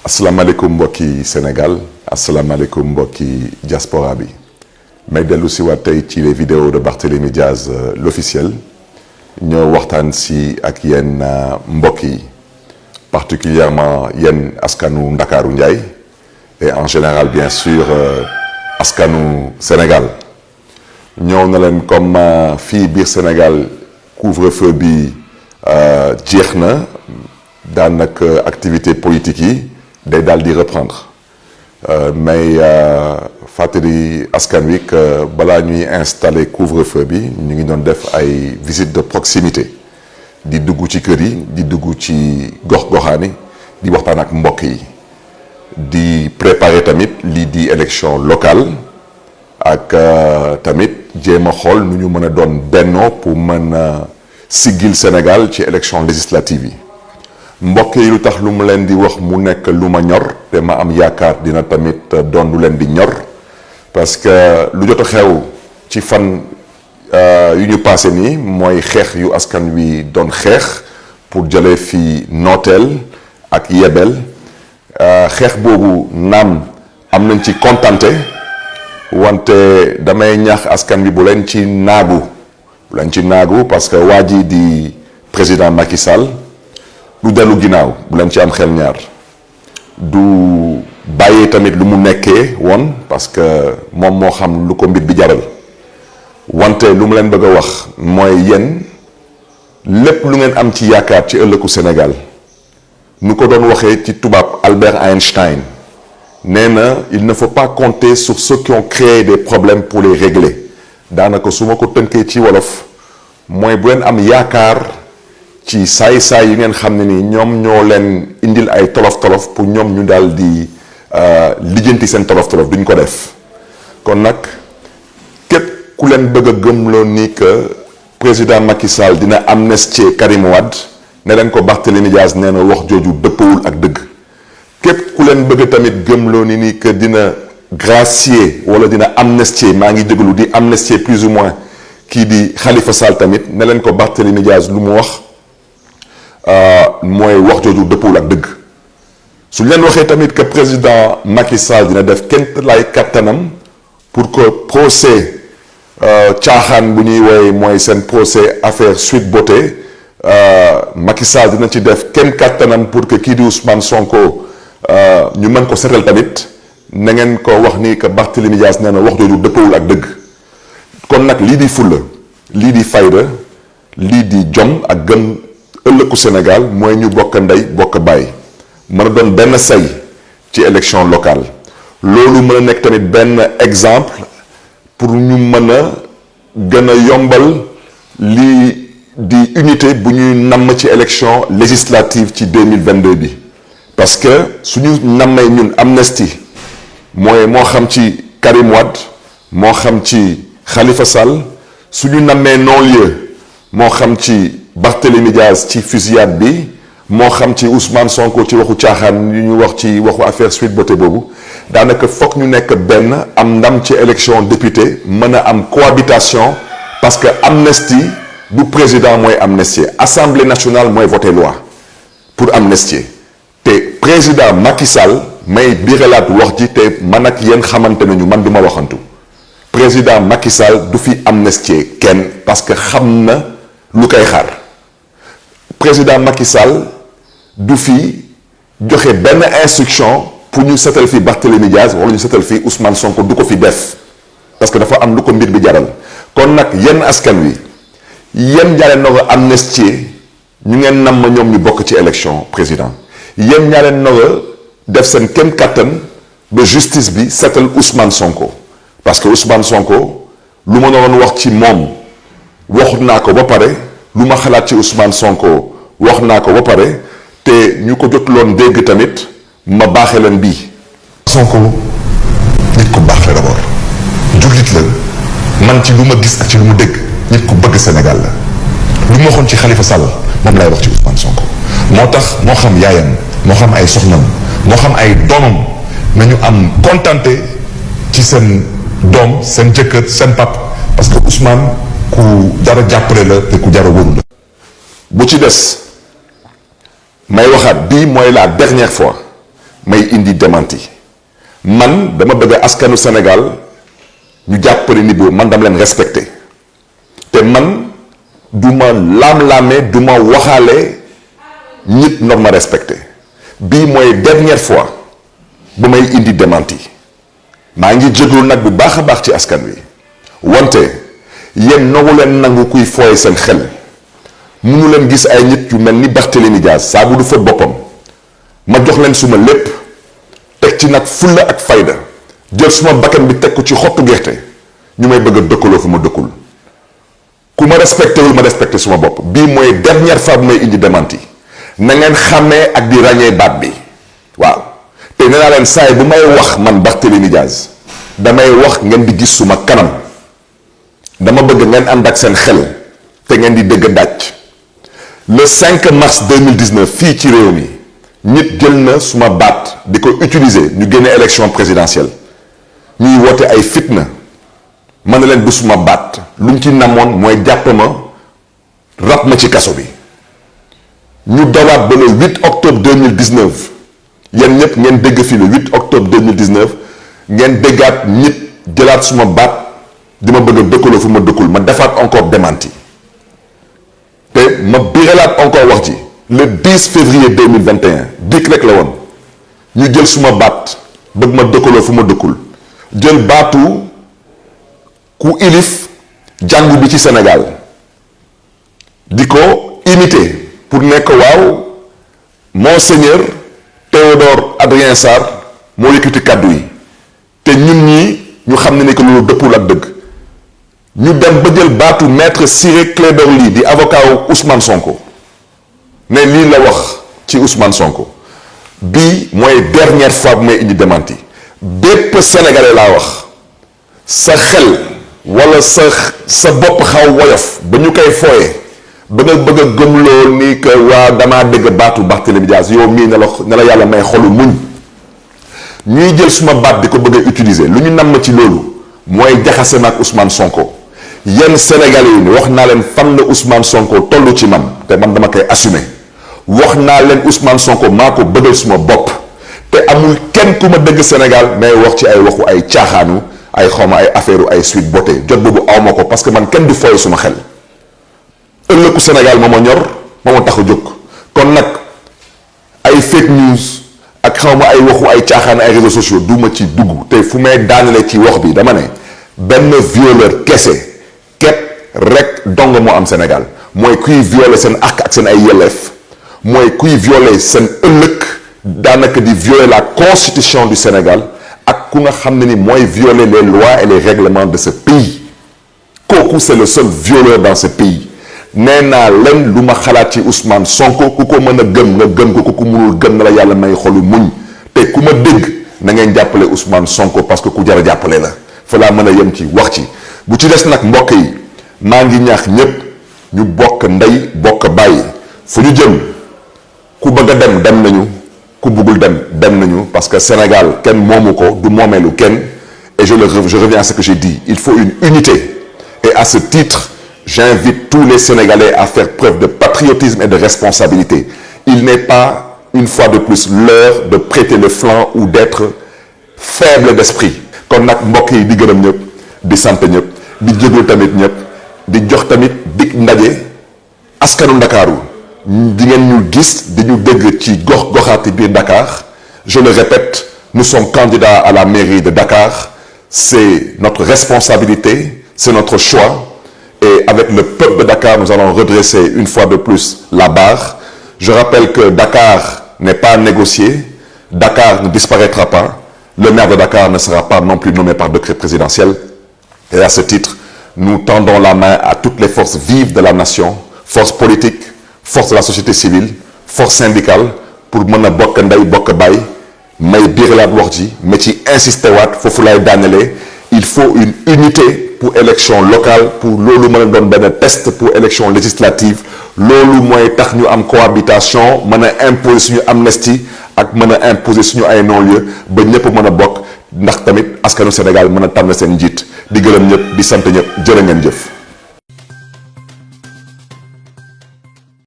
asalaamaaleykum mbokki Sénégal asalaamaaleykum mbokki diaspora bi may dellu si waat tey ci les vidéos de Barthélémy Diaz l'officiel ñoo waxtaan si ak yéen mbokk yi particulièrement yéen askanu Ndakaaru Njaay et en général bien sûr askanu Sénégal ñëw na leen comme fii biir Sénégal couvre-feu bi jeex na daanaka activité politique yi day daal di reprendre mais fàttali askan wi que balaa ñuy installer couvre-feu bi ñu ngi doon def ay visite de proximité di dugg ci kër yi di dugg ci gox-goxaani di waxtaan ak mbokk yi di préparer tamit lii di élection locale ak tamit jéem a xool nu ñu mën a doon bennoo pour mën a siggil Sénégal ci élection législative yi. mbokk yi lu tax lu mu leen di wax mu nekk lu ma ñor te ma am yaakaar dina tamit doon lu leen di ñor parce que lu jot a xew ci fan yu ñu passé nii mooy xeex yu askan wi doon xeex pour jëlee fi nooteel ak yebel xeex boobu naam am nañ ci kontante wante damay ñaax askan wi bu leen ci naagu parce que waa ji di président Macky Sall du dellu ginnaaw bu leen ci am xel ñaar du bàyyee tamit lu mu nekkee woon parce que moom moo xam lu ko mbir bi jaral wante lu mu leen bëgg a wax mooy yéen lépp lu ngeen am ci yaakaar ci ëllëgu Sénégal nu ko doon waxee ci tubaab Albert Einstein nee na il ne faut pas compter sur ceux qui ont créé des problèmes pour les régler daanaka su ma ko tënkee ci wolof mooy bu leen am yaakaar ci saay-saay yi ngeen xam ne ni ñoom ñoo leen indil ay tolof-tolof pour ñoom ñu daal di lijjanti seen tolof-tolof duñ ko def kon nag képp ku leen bëgg a gëmloo ni que président Macky Sall dina amnistier Karim Wade ne leen ko Barthélémy Diaz nee na wax jooju dëppawul ak dëgg képp ku leen bëgg tamit gëmloo ni que dina gracier wala dina amnistier maa ngi déglu di amnistier plus ou moins kii di Khalifa Sall tamit ne leen ko Barthélémy Diaz lu mu wax mooy wax jooju dëppul ak dëgg su leen waxee tamit que président Macky Sall dina def kenn lay kattanam pour que procès caaxaan bu ñuy woowee mooy seen procès affaire Sweet Beauté Macky Sall dina ci def kenn kattanam pour que kii di Ousmane Sonko ñu mën ko setal tamit na ngeen ko wax ni que Barthélémy Diaz nee na wax jooju dëppul ak dëgg kon nag lii di fulla lii di fayda lii di jom ak gëm ëllëgu Sénégal mooy ñu bokk ndey bokk baay mën a doon benn say ci élection locale loolu mën a nekk tamit benn exemple pour ñu mën a gën a yombal lii di unité bu ñuy namm ci élection législative ci 2022 bi parce que suñu nammee ñun amnistie mooy moo xam ci Karim Wade moo xam ci Khalifa Sall suñu nammee non-lieu moo xam ci Barthélémy Diaz ci fusillade bi moo xam ci Ousmane Sonko ci waxu caaxaan yu ñu wax ci waxu affaire Sweet Beauté boobu daanaka foog ñu nekk benn am ndam ci élection député mën a am cohabitation parce que amnistie du président mooy amnistier assemblée nationale mooy voter loi pour amnistier te président Macky Sall may biralaat wax ji te man ak yéen xamante nañu man du ma waxantu président Macky Sall du fi amnistier kenn parce que xam na lu koy xaar président Macky Sall du fi joxe benn instruction pour ñu setal fi Barthélémy Diaz wala ñu setal fi Ousmane Sonko du ko fi def parce que dafa am lu ko mbir bi jaral kon nag yenn askan wi yéen ñaaleen noo amnistier ñu ngeen nam ma ñoom ñu bokk ci élection président yéen ñaaleen noo def seen kenn kattan ba justice bi setal Ousmane Sonko parce que Ousmane Sonko lu ma doon wax ci moom waxut naa ko ba pare lu ma xalaat ci Ousmane Sonko wax naa ko ba pare te ñu ko jotuloon dégg tamit ma baaxee leen bii. Sonko nit ku baax la d'abord jullit la man ci lu ma gis ak ci lu mu dégg nit ku bëgg Sénégal la lu ma waxoon ci Khalifa Sall moom lay wax ci Ousmane Sonko moo tax moo xam yaayam moo xam ay soxnam moo xam ay doomam nañu am kontante ci seen doom seen jëkkër seen pap parce que Ousmane ku dara jàppale la te ku jara wóoru la bu ci des may waxaat bii mooy la dernière fois may indi démenti man dama bëgg askanu Sénégal ñu jàppale ni boobu man dama leen respecté te man du ma laam-laame du ma waxaale nit ndox ma respecté bii mooy dernière fois bu may indi démenti maa ngi jéglu nag bu baax a baax ci askan wi wante yéen nangu leen nangu kuy fooye seen xel munu leen gis ay nit yu mel ni Barthélémy Dias saa bu du fa boppam ma jox leen suma lépp teg ci nag fulla ak fayda jël suma bakkan bi teg ko ci xottu gerte ñu may bëgg a dëkkaloo fu ma dëkkul ku ma respecté wul ma respecté suma bopp bii mooy dernière fois bu may indi démenti na ngeen xàmmee ak di ràññee baat bi waaw te nee naa leen saay bu may wax man Barthélémy Dias damay wax ngeen di gis suma kanam dama bëgg ngeen ànd ak seen xel te ngeen di dëgg dàcc le 5 mars 2019 fii ci réew mi nit jël na suma baat di ko utiliser ñu génne élection présidentielle ñuy woote ay fitna man na leen du suma baat lu ñu ci namoon mooy jàpp ma rab ma ci kaso bi ñu dawaat ba le 8 octobre 2019 yéen ñëpp ngeen dégg fii le 8 octobre 2019 ngeen déggaat nit jëlaat suma baat di ma bëgg a dëkkaloo fu ma dëkkul ma defaat encore démenti te ma biralaat encore wax ji le 10 février 2021 dik rek la woon ñu jël suma baat bëgg ma dëkkaloo fu ma dëkkul jël baatu ku ilif jàngu bi ci Sénégal di ko imiter pour nekk waaw Monseigneur Théodore Adrien Sarr moo yëkkati kàddu yi te ñun ñii ñu xam ne ni que loolu dëppul ak dëgg ñu dem ba jël baatu maître Ciré Clédor Ly di avocat wu Ousmane Sonko ne lii la wax ci Ousmane Sonko bii mooy dernière fois bu may indi démenti bépp sénégalais laa wax sa xel wala sa bopp xaw woyof ba ñu koy fooyee ba nga bëgg a gëmloo ni que waa damaa dégg baatu Barthélémy Dias yow mii ne la yàlla may xolu muñ ñuy jël suma baat di ko bëgg a utiliser lu ñu namm ci loolu mooy jaxase ma ak Ousmane Sonko yenn sénégalais yi wax naa leen fan la Ousmane Sonko toll ci man te man dama koy assumer wax naa leen Ousmane Sonko maa ko bëggal suma bopp te amul kenn ku ma dëgg Sénégal may wax ci ay waxu ay caaxaanu ay xawma ay affaire ay suite beauté jot boobu awma ko parce que man kenn du fooy suma xel ëllëgu Sénégal moo ma ñor moo ma tax a jóg kon nag ay fake news ak xawma ay waxu ay caaxaan ay réseaux sociaux du ma ci dugg te fu may daanale ci wax bi dama ne benn violeur kese képp rek dong moo am Sénégal mooy kuy violer seen àq ak seen ay yelleef mooy kuy violer seen ëllëg daanaka di violer la constitution du Sénégal ak ku nga xam ne ni mooy violer les lois et les règlements de ce pays kooku c'est le seul violeur dans ce pays nee naa leen lu ma xalaat ci Ousmane Sonko ku ko mën a gëm nga gëm ko ku ko mënul gëm na la yàlla may xolu muñ te ku ma dégg na ngeen jàppale Ousmane Sonko parce que ku jar a jàppale la fa laa mën a yem ci wax ci bu ci des nag mbokk yi maa ngi ñaax ñépp ñu bokk ndey bokk bàyyi fu ñu jëm ku bëgg a dem nañu ku bëggul dem nañu parce que Sénégal kenn moomu ko du moomeelu kenn et je reviens à ce que j'ai dit il faut une unité et à ce titre j'invite tous les Sénégalais à faire preuve de patriotisme et de responsabilité il n'est pas une fois de plus l'heure de prêter le flanc ou d'être faible d'esprit kon nag mbokk yi di gërëm ñëpp di sant ñëpp di jégul tamit ñëpp di jox tamit dig ndaje askanu Ndakaaru di ngeen ñu gis di ñu dégg ci gox-goxaati biir Dakar je le répète nous sommes candidats à la mairie de Dakar c'est notre responsabilité c'est notre choix et avec le peuple de Dakar nous allons redresser une fois de plus la barre je rappelle que Dakar n'est pas négocié Dakar ne disparaîtra pas le maire de Dakar ne sera pas non plus nommé par décret présidentiel et à ce titre nous tendons la main à toutes les forces vives de la nation forces politiques force de la société civile force syndicale pour mën a bokk ndey bokk baay may biiralaat wax ji mais ci insister waat foofu lay daanelee il faut une unité pour élection locale pour loolu mën a doon benn test pour élection législative loolu mooy tax ñu am cohabitation mën a imposer suñu amnistie ak mën a imposer suñu ay non-lieu ba ñëpp mën a bokk ndax tamit askanu Sénégal mën a tànn seen njiit di gërëm ñëpp di sant ñëpp jërë ngeen jëf